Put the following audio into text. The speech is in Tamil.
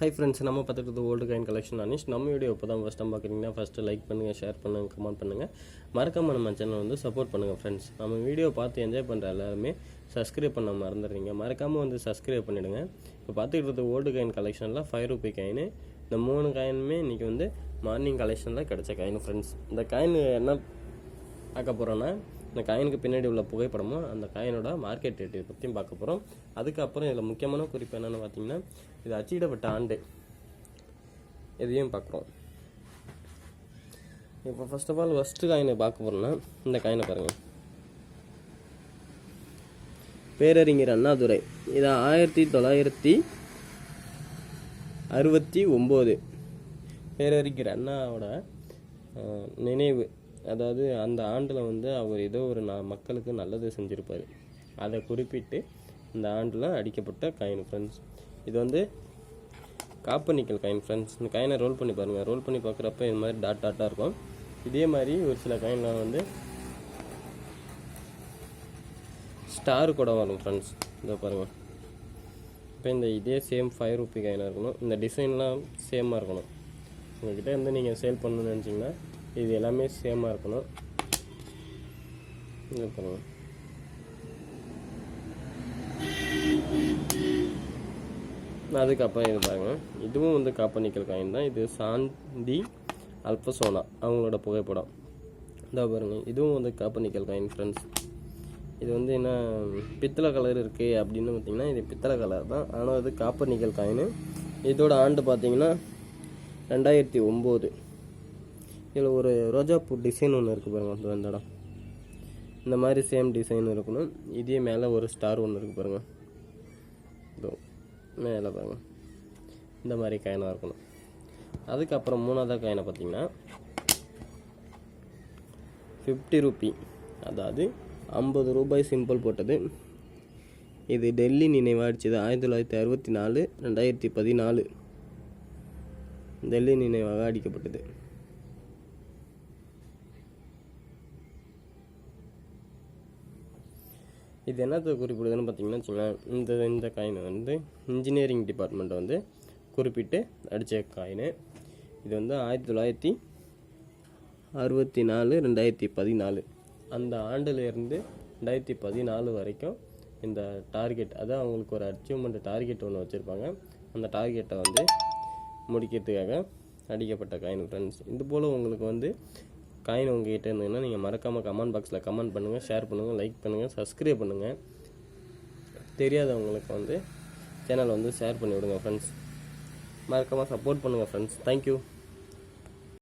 ஹை ஃப்ரெண்ட்ஸ், நம்ம பார்த்துட்டு ஓல்டு காயின் கலெக்ஷன் அனிஷ். நம்ம வீடியோ இப்போ தான் ஃபஸ்ட் டைம் பார்க்குறீங்கன்னா ஃபஸ்ட்டு லைக் பண்ணுங்கள், ஷேர் பண்ணுங்கள், கமெண்ட் பண்ணுங்கள். மறக்காமல் நம்ம சேனல் வந்து சப்போர்ட் பண்ணுங்கள் ஃப்ரெண்ட்ஸ். நம்ம வீடியோ பார்த்து என்ஜாய் பண்ணுற எல்லாருமே சப்ஸ்கிரைப் பண்ண மறந்துடுறீங்க. மறக்காமல் வந்து சப்ஸ்கிரைப் பண்ணிவிடுங்க. இப்போ பார்த்துக்கிட்டு ஓல்டு காயின் கலெக்ஷனில் 5 ரூபி காயின், இந்த 3 காயினுமே இன்றைக்கி வந்து மார்னிங் கலெக்ஷனில் கிடச்ச காயின் ஃப்ரெண்ட்ஸ். இந்த காயின் என்ன பார்க்க போகிறோன்னா, இந்த காயினுக்கு பின்னாடி உள்ள புகைப்படமும் அந்த காயினோட மார்க்கெட் ரேட்டு பற்றியும் பார்க்க போகிறோம். அதுக்கப்புறம் இதில் முக்கியமான குறிப்பு என்னென்னு பார்த்தீங்கன்னா, இது அச்சிடப்பட்ட ஆண்டு இதையும் பார்க்குறோம். இப்போ ஃபர்ஸ்ட் ஆஃப் ஆல் ஃபஸ்ட்டு காயினை பார்க்க போகிறோன்னா, இந்த காயினை பாருங்கள். பேரறிஞர் அண்ணாதுரை, இது 1969 பேரறிஞர் அண்ணாவோட நினைவு. அதாவது அந்த ஆண்டில் வந்து அவர் ஏதோ ஒரு மக்களுக்கு நல்லது செஞ்சுருப்பார். அதை குறிப்பிட்டு இந்த ஆண்டில் அடிக்கப்பட்ட காயின் ஃப்ரெண்ட்ஸ். இது வந்து காப்பர் நிக்கல் காயின் ஃப்ரெண்ட்ஸ். இந்த காயினை ரோல் பண்ணி பாருங்கள். ரோல் பண்ணி பார்க்குறப்ப இது மாதிரி டாட்டாக இருக்கும். இதே மாதிரி ஒரு சில காயின்லாம் வந்து ஸ்டார் கூட வரும் ஃப்ரெண்ட்ஸ். இதை பாருங்கள். இப்போ இந்த இதே சேம் 5 ரூபி காயினாக இருக்கணும். இந்த டிசைன்லாம் சேமாக இருக்கணும். உங்கள்கிட்ட வந்து நீங்கள் சேல் பண்ணணும்னு நினச்சிங்கன்னா இது எல்லாமே சேமாக இருக்கணும். இது பாருங்கள். அதுக்கப்புறம் இது பாருங்கள். இதுவும் வந்து காப்பர் நிக்கல் காயின் தான். இது சாந்தி அல்பசோனா அவங்களோட புகைப்படம். இதோ பாருங்கள். இதுவும் வந்து காப்பர் நிக்கல் காயின் ஃப்ரெண்ட்ஸ். இது வந்து என்ன பித்தளை கலர் இருக்குது அப்படின்னு பார்த்தீங்கன்னா, இது பித்தளை கலர் தான். ஆனால் அது காப்பர் நிக்கல் காயின். இதோட ஆண்டு பார்த்தீங்கன்னா 2009. இதில் ஒரு ரோஜாப்பூ டிசைன் ஒன்று இருக்குது பாருங்கள். அந்த இடம் இந்த மாதிரி சேம் டிசைன் இருக்கணும். இதே மேலே ஒரு ஸ்டார் ஒன்று இருக்குது பாருங்கள். இதோ மேலே பாருங்கள். இந்த மாதிரி காயினாக இருக்கணும். அதுக்கப்புறம் மூணாவது காயினை பார்த்தீங்கன்னா 50 ரூபி, அதாவது 50 ரூபாய் சிம்பிள் போட்டது. இது டெல்லி நினைவாக அடித்தது 1964 2014 டெல்லி நினைவாக அடிக்கப்பட்டது. இது என்னத்தை குறிப்பிடுதுன்னு பார்த்தீங்கன்னா வச்சுங்களேன், இந்த காயின் வந்து இன்ஜினியரிங் டிபார்ட்மெண்ட்டை வந்து குறிப்பிட்டு அடித்த காயின். இது வந்து 1964 2014 அந்த ஆண்டிலிருந்து 2014 வரைக்கும் இந்த டார்கெட், அதாவது அவங்களுக்கு ஒரு அச்சீவ்மெண்ட் டார்கெட் ஒன்று வச்சுருப்பாங்க. அந்த டார்கெட்டை வந்து முடிக்கிறதுக்காக அடிக்கப்பட்ட காயின் ஃப்ரெண்ட்ஸ். இது போல் உங்களுக்கு வந்து காயின் உங்ககிட்ட இருந்ததுன்னா நீங்கள் மறக்காமல் கமெண்ட் பாக்ஸில் கமெண்ட் பண்ணுங்கள், ஷேர் பண்ணுங்கள், லைக் பண்ணுங்கள், சப்ஸ்கிரைப் பண்ணுங்கள். தெரியாதவங்களுக்கு வந்து சேனலை வந்து ஷேர் பண்ணி விடுங்க ஃப்ரெண்ட்ஸ். மறக்காமல் சப்போர்ட் பண்ணுங்கள் ஃப்ரெண்ட்ஸ். தேங்க்யூ.